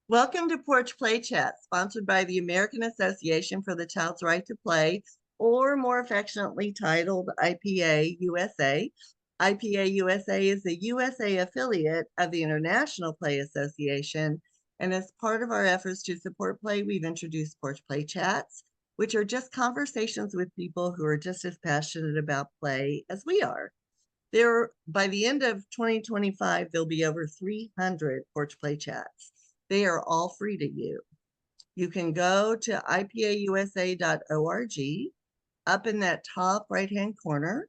Welcome to Porch Play Chat, sponsored by the American Association for the Child's Right to Play, or more affectionately titled IPA USA. IPA USA is a USA affiliate of the International Play Association, and as part of our efforts to support play, we've introduced Porch Play Chats, which are just conversations with people who are just as passionate about play as we are. By the end of 2025, there'll be over 300 Porch Play Chats. They are all free to you. You can go to IPAUSA.org. Up in that top right-hand corner,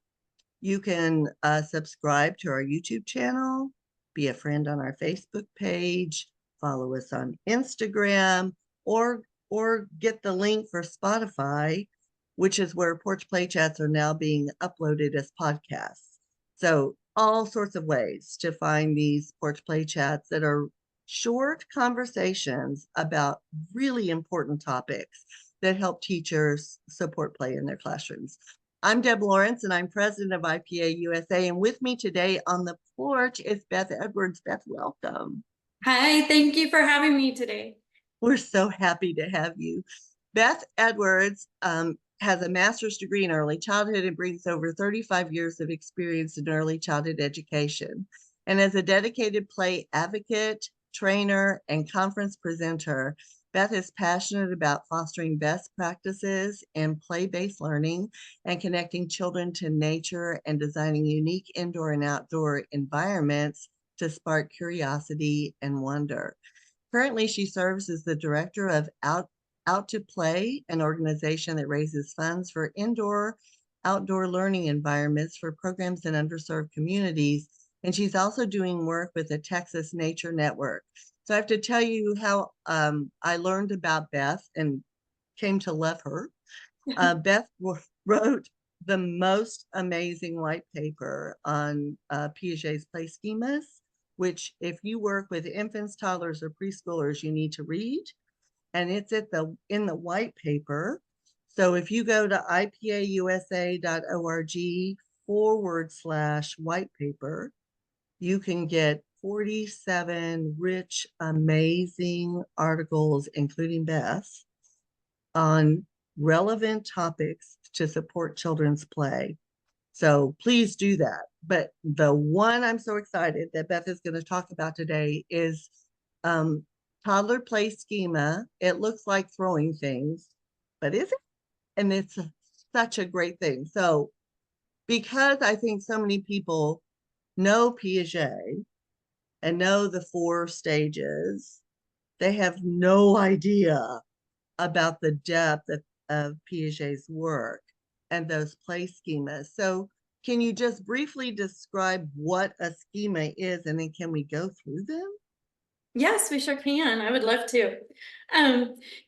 you can subscribe to our YouTube channel, be a friend on our Facebook page, follow us on Instagram, or get the link for Spotify, which is where Porch Play Chats are now being uploaded as podcasts. So all sorts of ways to find these Porch Play Chats that are short conversations about really important topics that help teachers support play in their classrooms. I'm Deb Lawrence, and I'm president of IPA USA. And with me today on the porch is Beth Edwards. Beth, welcome. Hi, thank you for having me today. We're so happy to have you. Beth Edwards has a master's degree in early childhood and brings over 35 years of experience in early childhood education. And as a dedicated play advocate, trainer, and conference presenter, Beth is passionate about fostering best practices in play-based learning and connecting children to nature and designing unique indoor and outdoor environments to spark curiosity and wonder. Currently, she serves as the director of Out to Play, an organization that raises funds for outdoor learning environments for programs in underserved communities. And she's also doing work with the Texas Nature Network. So I have to tell you how I learned about Beth and came to love her. Beth wrote the most amazing white paper on Piaget's play schemas, which if you work with infants, toddlers, or preschoolers, you need to read. And it's in the white paper. So if you go to IPAUSA.org/white paper, you can get 47 rich, amazing articles, including Beth's, on relevant topics to support children's play. So please do that. But the one I'm so excited that Beth is going to talk about today is Toddler Play Schema. It looks like throwing things, but is it? And it's such a great thing. So because I think so many people know Piaget and know the 4 stages, they have no idea about the depth of Piaget's work and those play schemas. So can you just briefly describe what a schema is, and then can we go through them? Yes, we sure can. I would love to.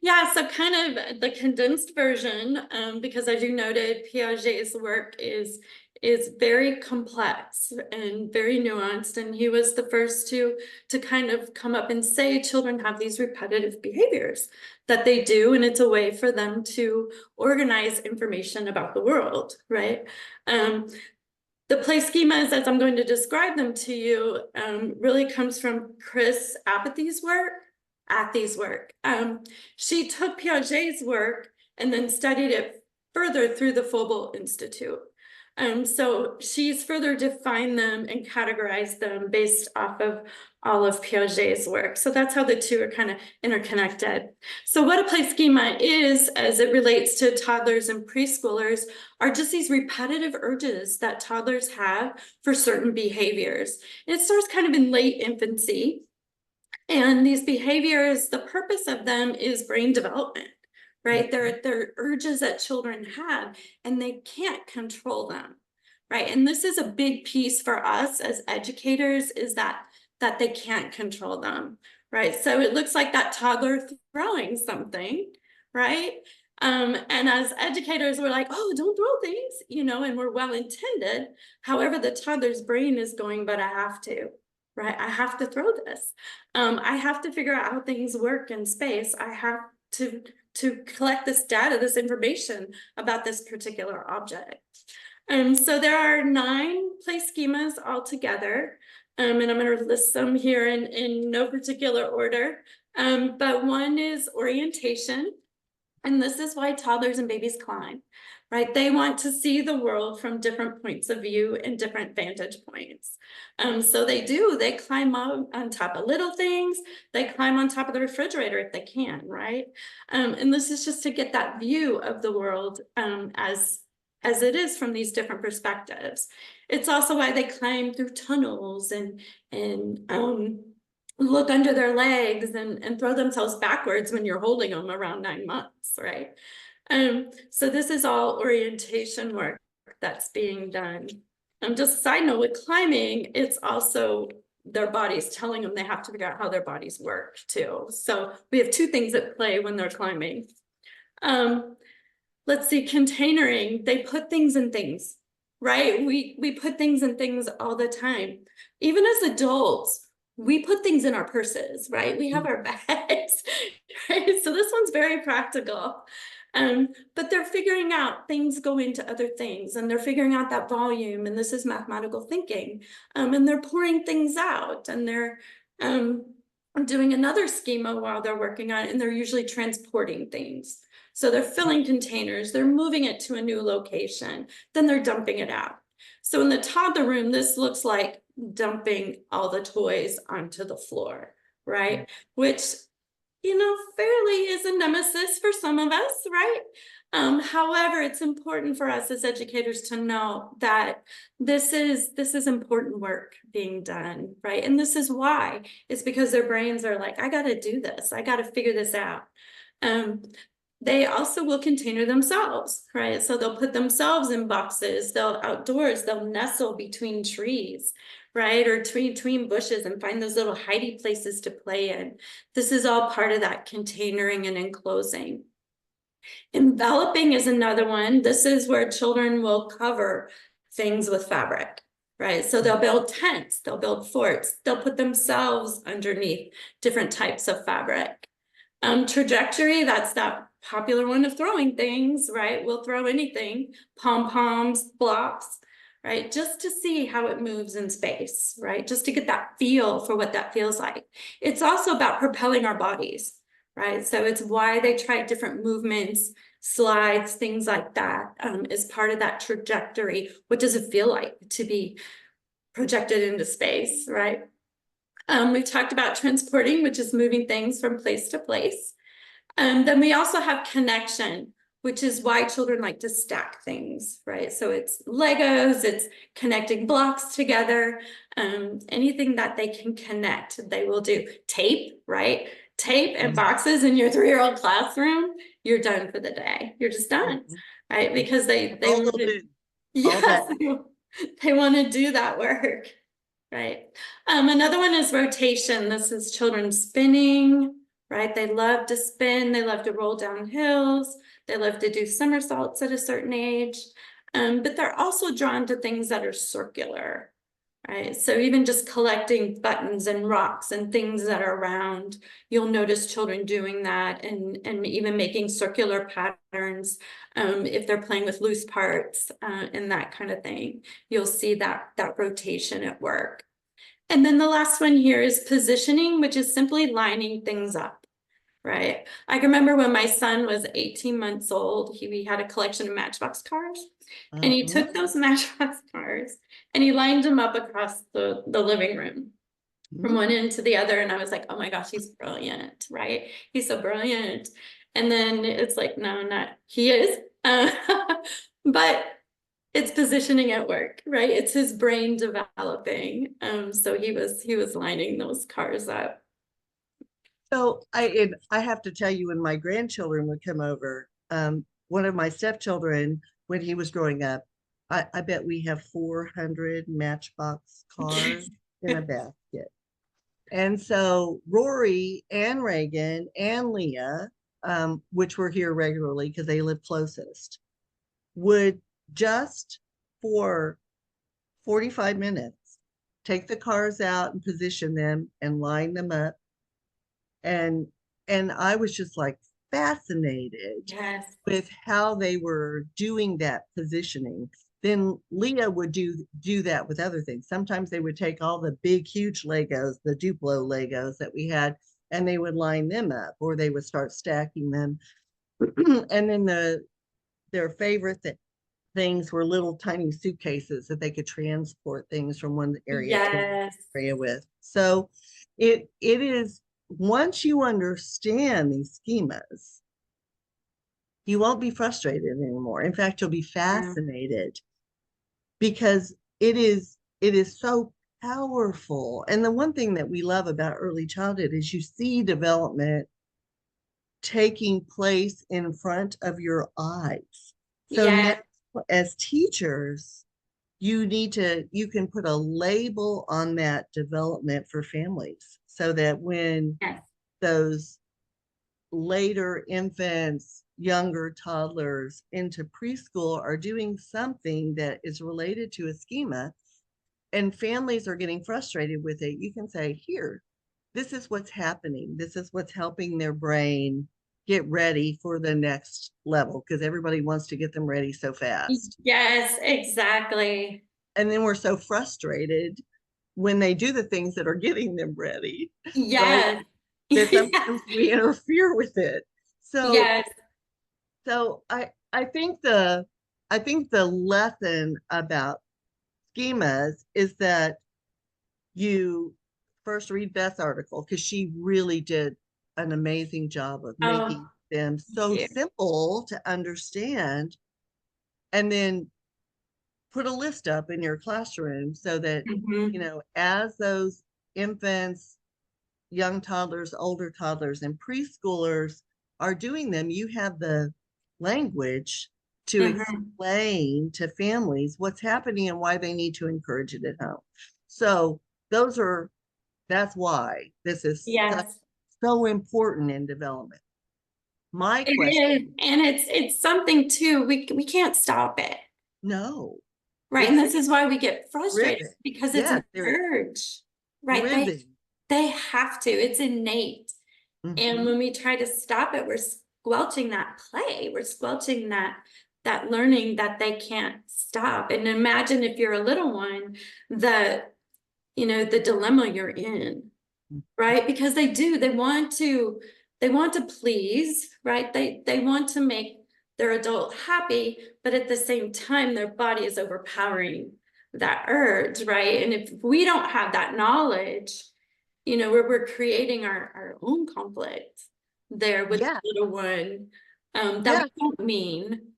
Yeah, so kind of the condensed version, because as you noted, Piaget's work is very complex and very nuanced, and he was the first to kind of come up and say children have these repetitive behaviors that they do, and it's a way for them to organize information about the world, right? The play schemas, as I'm going to describe them to you, really comes from Chris Apathy's work. She took Piaget's work and then studied it further through the Froebel Institute. So she's further defined them and categorized them based off of all of Piaget's work. So that's how the two are kind of interconnected. So what a play schema is, as it relates to toddlers and preschoolers, are just these repetitive urges that toddlers have for certain behaviors. And it starts kind of in late infancy. And these behaviors, the purpose of them is brain development, right? They're urges that children have, and they can't control them, right? And this is a big piece for us as educators, is that they can't control them, right? So it looks like that toddler throwing something, right? And as educators, we're like, oh, don't throw things, and we're well intended. However, the toddler's brain is going, but I have to, right? I have to throw this. I have to figure out how things work in space. I have to collect this data, this information about this particular object. So there are 9 play schemas altogether. And I'm going to list some here in no particular order. But one is orientation. And this is why toddlers and babies climb, right? They want to see the world from different points of view and different vantage points. So they climb up on top of little things. They climb on top of the refrigerator if they can, right? And this is just to get that view of the world as it is from these different perspectives. It's also why they climb through tunnels and look under their legs and throw themselves backwards when you're holding them around 9 months, right? So this is all orientation work that's being done. Just a side note, with climbing, it's also their bodies telling them they have to figure out how their bodies work too. So we have two things at play when they're climbing. Let's see, containering, they put things in things, right? We put things in things all the time. Even as adults, we put things in our purses, right? We have our bags, right? So this one's very practical. But they're figuring out things go into other things, and they're figuring out that volume, and this is mathematical thinking. And they're pouring things out, and they're doing another schema while they're working on it, and they're usually transporting things. So they're filling containers, they're moving it to a new location, then they're dumping it out. So in the toddler room, this looks like dumping all the toys onto the floor, right? Which, fairly is a nemesis for some of us, right? However, it's important for us as educators to know that this is important work being done, right? And this is why. It's because their brains are like, I got to do this. I got to figure this out. They also will container themselves, right? So they'll put themselves in boxes, they'll outdoors, they'll nestle between trees, right? Or between bushes and find those little hidey places to play in. This is all part of that containering and enclosing. Enveloping is another one. This is where children will cover things with fabric, right? So they'll build tents, they'll build forts, they'll put themselves underneath different types of fabric. Trajectory, that's that popular one of throwing things, right? We'll throw anything, pom-poms, blocks, right? Just to see how it moves in space, right? Just to get that feel for what that feels like. It's also about propelling our bodies, right? So it's why they try different movements, slides, things like that, as part of that trajectory. What does it feel like to be projected into space, right? We've talked about transporting, which is moving things from place to place. Then we also have connection, which is why children like to stack things, right? So it's Legos, it's connecting blocks together, anything that they can connect, they will do. Tape, right? Tape and boxes in your 3-year-old classroom, you're done for the day. You're just done, right? Because they want to, yes, they want to do that work. Right. Another one is rotation. This is children spinning, right? They love to spin. They love to roll down hills. They love to do somersaults at a certain age. But they're also drawn to things that are circular, right? So even just collecting buttons and rocks and things that are round, you'll notice children doing that, and even making circular patterns. If they're playing with loose parts and that kind of thing, you'll see that rotation at work. And then the last one here is positioning, which is simply lining things up, right? I can remember when my son was 18 months old, we had a collection of Matchbox cars, and he took those Matchbox cars and he lined them up across the living room from one end to the other. And I was like, oh my gosh, he's brilliant, right? He's so brilliant. And then it's like, no, he is. But it's positioning at work, right? It's his brain developing. So he was lining those cars up. So I have to tell you, when my grandchildren would come over, one of my stepchildren, when he was growing up, I bet we have 400 Matchbox cars in a basket. And so Rory and Reagan and Leah, which were here regularly because they live closest, would just for 45 minutes take the cars out and position them and line them up. And I was just like fascinated Yes. with how they were doing that positioning. then Leah would do that with other things. Sometimes they would take all the big, huge Legos, the Duplo Legos that we had, and they would line them up, or they would start stacking them. And then their favorite things were little tiny suitcases that they could transport things from one area to another Yes. area with. So it is, once you understand these schemas, you won't be frustrated anymore. In fact, you'll be fascinated because it is so powerful. And the one thing that we love about early childhood is you see development taking place in front of your eyes. So now, Yes. as teachers, you can put a label on that development for families so that when Yes. those later infants, younger toddlers into preschool are doing something that is related to a schema and families are getting frustrated with it, you can say, here, this is what's happening. This is what's helping their brain get ready for the next level, because everybody wants to get them ready so fast. Yes, exactly. And then we're so frustrated when they do the things that are getting them ready, right? Yes. That sometimes we interfere with it. So Yes. I think the lesson about schemas is that you first read Beth's article, because she really did an amazing job of Oh, making them thank so you. simple to understand, and then put a list up in your classroom so that, Mhm. as those infants, young toddlers, older toddlers, and preschoolers are doing them, you have the language to Mhm. explain to families what's happening and why they need to encourage it at home. So that's why this is Yes, so important in development. My it question, is. And it's something too, we can't stop it. no, Right. And it's this is why we get frustrated driven. because it's Yeah, an they're urge. Right. driven. They have to. It's innate. And Mhm. when we try to stop it, we're squelching that play. We're squelching that learning that they can't stop. And imagine if you're a little one, the the dilemma you're in, right? Because they do, they want to please, right? They want to make their adult happy, but at the same time, their body is overpowering that urge, right? And if we don't have that knowledge, we're creating our own conflict there with the Yeah, little one, that yeah, we don't mean.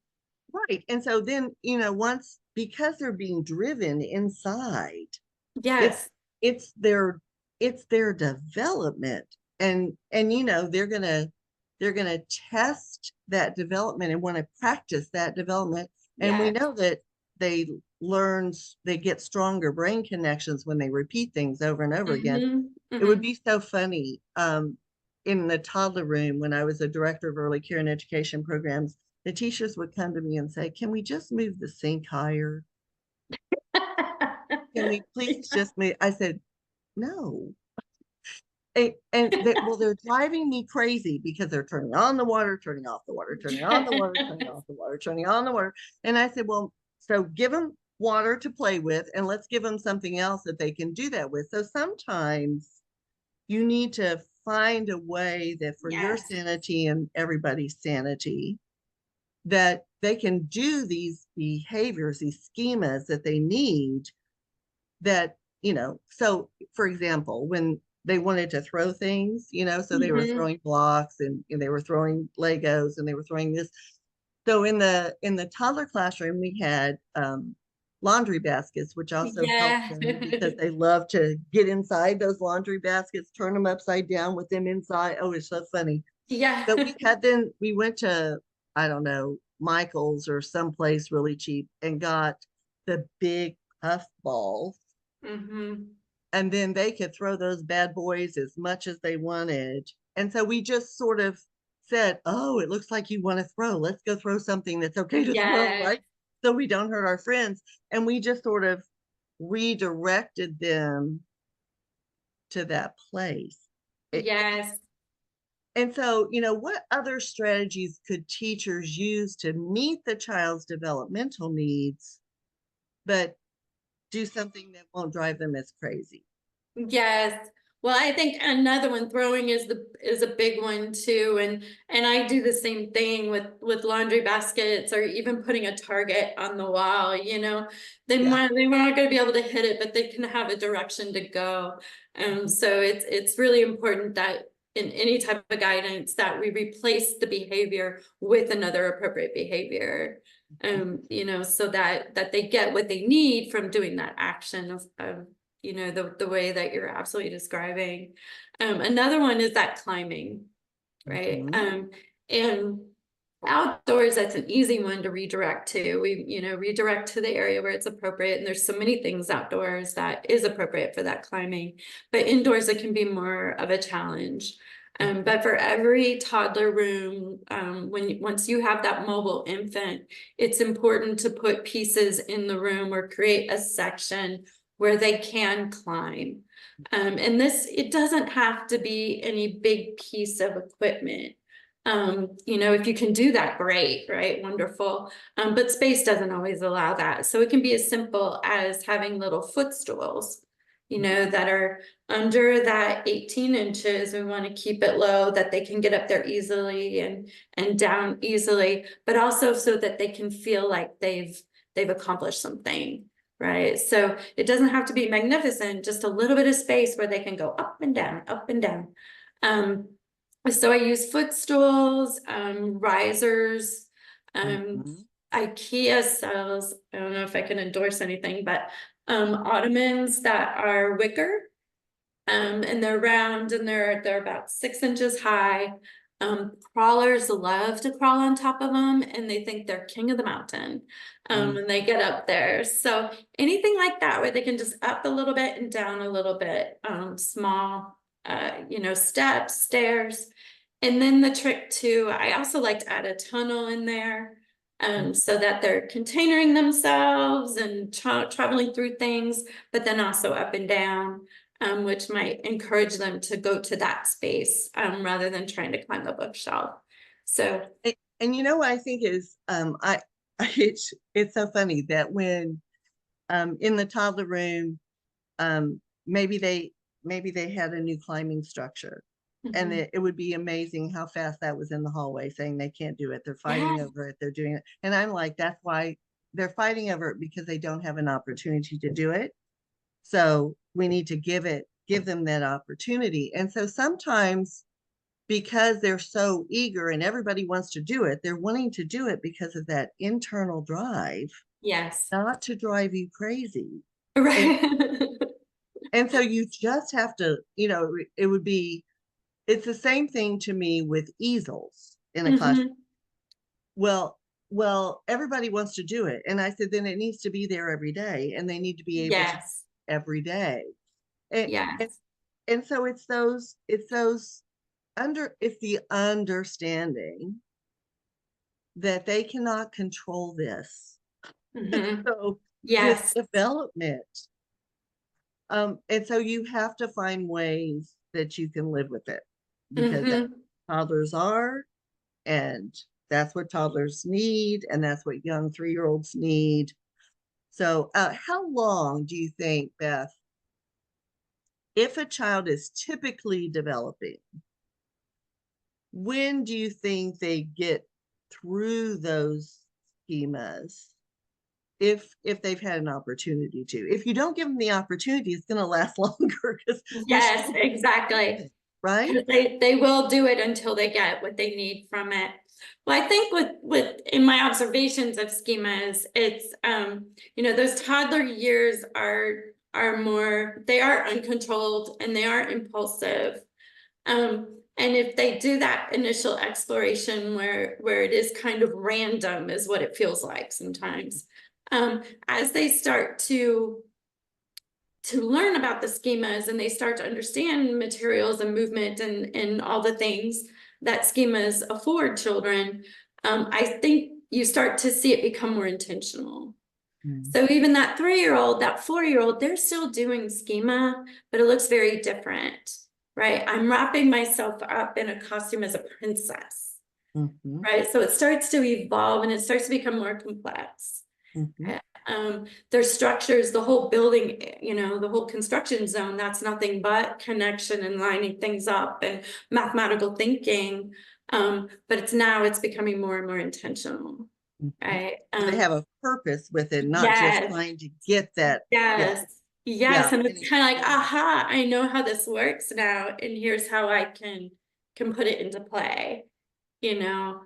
right. And so then, once, because they're being driven inside, it's Yes. it's their it's their development. And they're gonna test that development and want to practice that development. And we Yes. know that they get stronger brain connections when they repeat things over and over again. Hmm. It would Hmm. be so funny, in the toddler room when I was a director of early care and education programs, the teachers would come to me and say, can we just move the sink higher? Can we please just move? I said, no. Well, they're driving me crazy because they're turning on the water, turning off the water, turning on the water, turning off the water, turning on the water. And I said, well, so give them water to play with, and let's give them something else that they can do that with. So sometimes you need to find a way that for your Yes. sanity and everybody's sanity, that they can do these behaviors, these schemas that they need, that, so for example, when they wanted to throw things, so they were Hmm. throwing blocks, and they were throwing Legos, and they were throwing this. So in the toddler classroom, we had laundry baskets, which also helped Yeah. them because they love to get inside those laundry baskets, turn them upside down with them inside. Oh, it's so funny. Yeah. But we went to, I don't know, Michael's or someplace really cheap and got the big puff balls. Hmm. And then they could throw those bad boys as much as they wanted. And so we just sort of said, oh, it looks like you want to throw. Let's go throw something that's okay to throw, Yes. right? So we don't hurt our friends. And we just sort of redirected them to that place. Yes. And so, what other strategies could teachers use to meet the child's developmental needs but do something that won't drive them as crazy. Yes. Well, I think another one, throwing is a big one too. And I do the same thing with laundry baskets, or even putting a target on the wall, you know. They Yeah. they're not going to be able to hit it, but they can have a direction to go. So it's really important that in any type of guidance that we replace the behavior with another appropriate behavior. You know, so that they get what they need from doing that action of you know, the way that you're absolutely describing. Another one is that climbing, right? And outdoors, that's an easy one to redirect to. We, you know, redirect to the area where it's appropriate. And there's so many things outdoors that is appropriate for that climbing, but indoors it can be more of a challenge. But for every toddler room, once you have that mobile infant, it's important to put pieces in the room or create a section where they can climb. And this, it doesn't have to be any big piece of equipment. You know, if you can do that, great, right? Wonderful. But space doesn't always allow that. So it can be as simple as having little footstools, you know, that are under that 18 inches. We want to keep it low, that they can get up there easily and down easily, but also so that they can feel like they've accomplished something. Right. So it doesn't have to be magnificent, just a little bit of space where they can go up and down, up and down. So I use footstools, risers, IKEA sells, I don't know if I can endorse anything, but ottomans that are wicker. And they're round and they're about 6 inches high. Crawlers love to crawl on top of them, and they think they're king of the mountain when they get up there. So anything like that where they can just up a little bit and down a little bit, small, you know, steps, stairs. And then the trick too, I also like to add a tunnel in there, so that they're containering themselves and traveling through things, but then also up and down. Which might encourage them to go to that space rather than trying to climb the bookshelf. So, and you know what I think is it's so funny that when in the toddler room, maybe they had a new climbing structure, and it would be amazing how fast that was in the hallway, saying they can't do it, they're fighting over it, they're doing it, and I'm like, that's why they're fighting over it, because they don't have an opportunity to do it. So we need to give them that opportunity. And so sometimes, because they're so eager and everybody wants to do it, they're wanting to do it because of that internal drive. yes. Not to drive you crazy. Right. And so you just have to, you know, it's the same thing to me with easels in a classroom. Well, everybody wants to do it. And I said, then it needs to be there every day, and they need to be able to every day. And so it's the understanding that they cannot control this. So this development. And so you have to find ways that you can live with it, because that's what toddlers are, and that's what toddlers need, and that's what young 3-year-olds need. So how long do you think, Beth, if a child is typically developing, when do you think they get through those schemas, if they've had an opportunity to? If you don't give them the opportunity, it's going to last longer. Yes, exactly. Right? They will do it until they get what they need from it. Well, I think with in my observations of schemas, it's you know, those toddler years are more, they are uncontrolled and they are impulsive. And if they do that initial exploration where it is kind of random, is what it feels like sometimes, as they start to learn about the schemas and they start to understand materials and movement and all the things that schemas afford children, I think you start to see it become more intentional. So even that 3-year-old, that 4-year-old, they're still doing schema, but it looks very different, right? I'm wrapping myself up in a costume as a princess, right? So it starts to evolve and it starts to become more complex. Mhm. Their structures, the whole building, you know, the whole construction zone, that's nothing but connection and lining things up and mathematical thinking. But it's becoming more and more intentional, Mhm. right? They have a purpose with it, not just Yes, trying to get that. yes, Yeah. yes. And it's kind of like, aha, I know how this works now, and here's how I can put it into play, you know?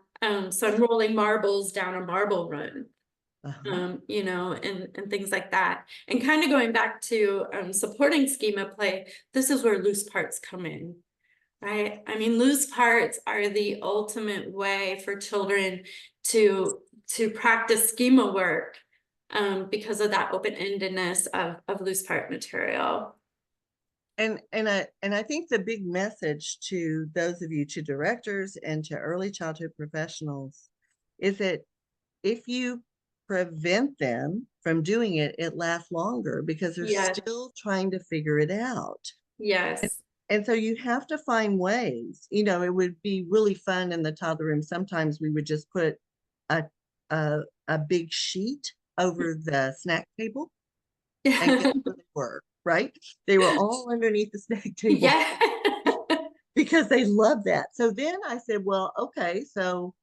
So I'm rolling marbles down a marble run. Uh-huh. You know, and things like that. And kind of going back to supporting schema play, this is where loose parts come in, right? I mean, loose parts are the ultimate way for children to practice schema work because of that open-endedness of loose part material. And I think the big message to those of you, to directors and to early childhood professionals, is that if you prevent them from doing it, it lasts longer because they're Yes, still trying to figure it out. yes. And so you have to find ways. It would be really fun in the toddler room. Sometimes we would just put a a big sheet over the snack table, and guess where they were, right? They were all underneath the snack table Yeah. because they love that. So then I said, well, okay, so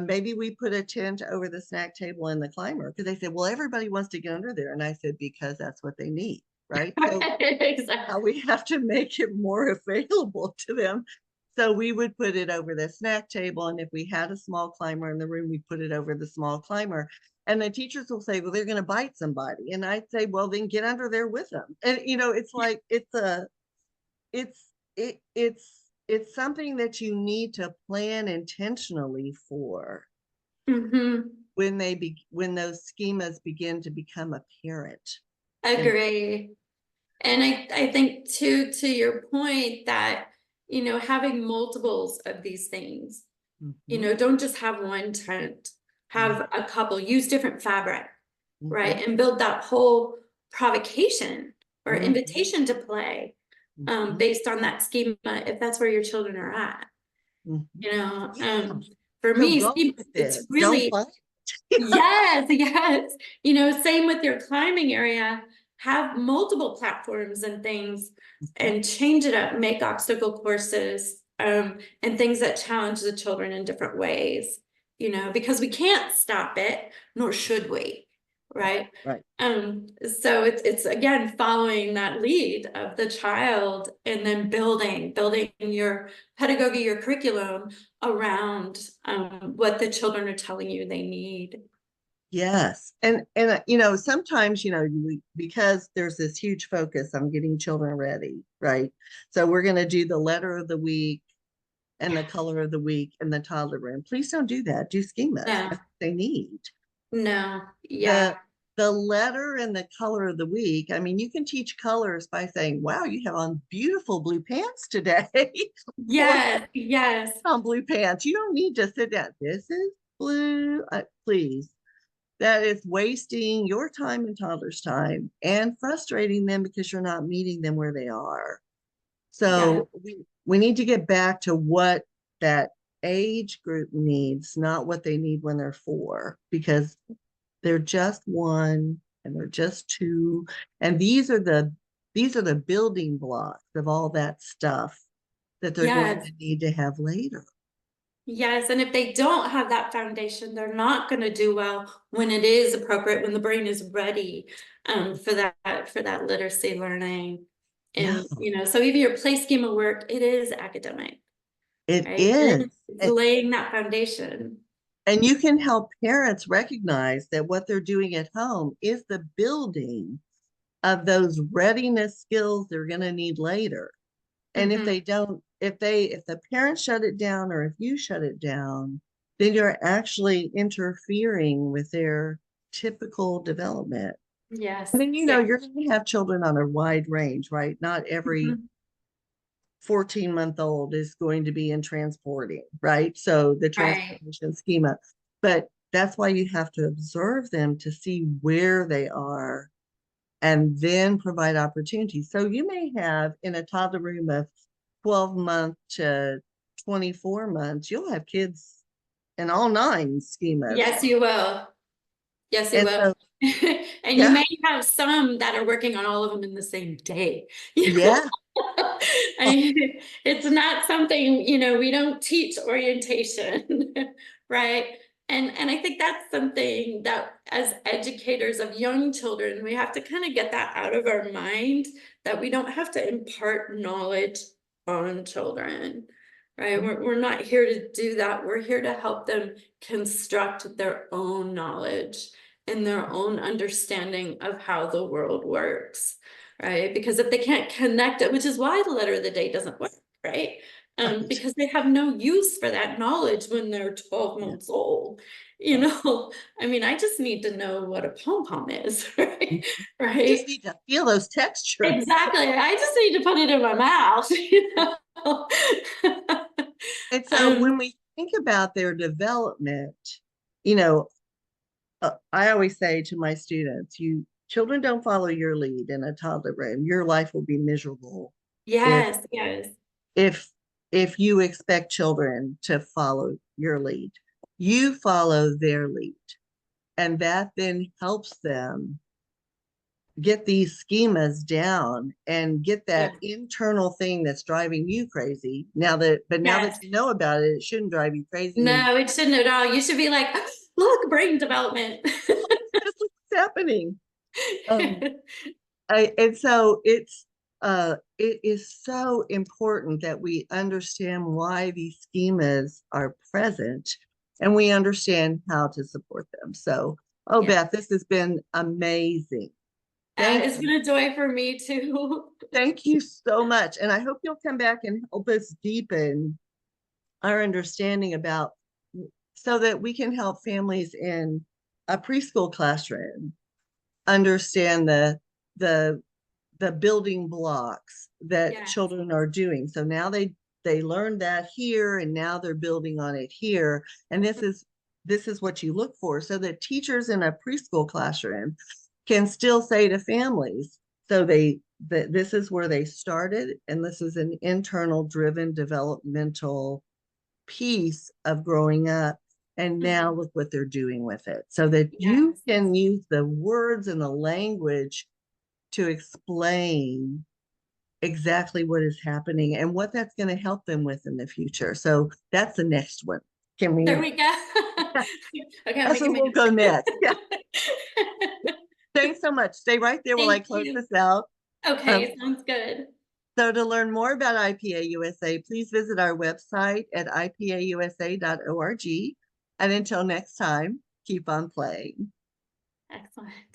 maybe we put a tent over the snack table in the climber, because they said, well, everybody wants to get under there. And I said, because that's what they need, right? So Exactly. we have to make it more available to them. So we would put it over the snack table. And if we had a small climber in the room, we put it over the small climber. And the teachers will say, well, they're going to bite somebody. And I'd say, well, then get under there with them. And, it's like, it's, it's something that you need to plan intentionally for Mm-hmm. when those schemas begin to become apparent. And Agree. And I think too, to your point that, you know, having multiples of these things, you Mhm, know, don't just have one tent, have a couple, use different fabric, mhm, right? And build that whole provocation or mhm, invitation to play mhm, based on that schema, if that's where your children are at, mhm. you know. Yeah. For So me, go with it's it. Don't really, fight. yes, yes. You know, same with your climbing area. Have multiple platforms and things and change it up, make obstacle courses, and things that challenge the children in different ways, you know, because we can't stop it, nor should we, right? Right. So it's again following that lead of the child and then building your pedagogy, your curriculum around what the children are telling you they need. Yes. And sometimes, because there's this huge focus on getting children ready, right? So we're going to do the letter of the week and the color of the week in the toddler room. Please don't do that. Do schemas. No, That's what they need. no, yeah, The letter and the color of the week. I mean, you can teach colors by saying, wow, you have on beautiful blue pants today. Or yes, yes, on blue pants. You don't need to sit down. This is blue. Please. That is wasting your time and toddler's time and frustrating them because you're not meeting them where they are. yeah, So we need to get back to what that age group needs, not what they need when they're 4, because they're just 1 and they're just 2. And these are the building blocks of all that stuff that they're going yes, to need to have later. yes. And if they don't have that foundation, they're not going to do well when it is appropriate, when the brain is ready for that literacy learning. Yeah, And you know, so even your play schema work, it is academic, it right? is. It's laying that foundation. And you can help parents recognize that what they're doing at home is the building of those readiness skills they're going to need later. And if Mhm. they don't, if the parents shut it down, or if you shut it down, then you're actually interfering with their typical development. And Yes, then, yeah. you're going to have children on a wide range, right? Not every Mhm. 14-month-old is going to be in transporting, right? So the Right. transportation schema, but that's why you have to observe them to see where they are and then provide opportunities. So you may have in a toddler room of 12 months to 24 months, you'll have kids in all 9 schemas. Yes, you will. Yes, you And will. so, And you yeah, may have some that are working on all of them in the same day. You know? yeah, I mean, it's not something, we don't teach orientation, right? And I think that's something that as educators of young children, we have to kind of get that out of our mind, that we don't have to impart knowledge on children, right? We're not here to do that. We're here to help them construct their own knowledge and their own understanding of how the world works, right? Because if they can't connect it, which is why the letter of the day doesn't work, right? right. Because they have no use for that knowledge when they're 12 Yeah, months old. right. I mean, I just need to know what a pom-pom is, You right? just Right? need to feel those textures. Exactly. I just need to put it in my mouth, And so when Um, we think about their development, you know, I always say to my students, you children don't follow your lead in a toddler room. Your life will be miserable if yes, yes. if if you expect children to follow your lead. You follow their lead, and that then helps them get these schemas down and get that Yeah. internal thing that's driving you crazy. Now that Yes. you know about it, it shouldn't drive you crazy anymore. No, it shouldn't at all. You should be like, look, brain development. Just what's happening. Um, and so it is so important that we understand why these schemas are present and we understand how to support them. So, oh, Yeah. Beth, this has been amazing. Thank It's you. been a joy for me too. Thank you so much. And I hope you'll come back and help us deepen our understanding about so that we can help families in a preschool classroom understand the the building blocks that Yeah. children are doing. So now they learned that here and now they're building on it here. And this is what you look for so that teachers in a preschool classroom can still say to families, so that this is where they started and this is an internal driven developmental piece of growing up. And now Mhm. look what they're doing with it so that you Yes. can use the words and the language to explain exactly what is happening and what that's going to help them with in the future. So that's the next one. Can There we? we go. Okay, I'm That's making what my we'll go notes. next. Yeah. Thanks so much. Stay right there while I Thank close you. this out. Um, Okay, sounds good. so to learn more about IPA USA, please visit our website at ipausa.org. And until next time, keep on playing. Excellent.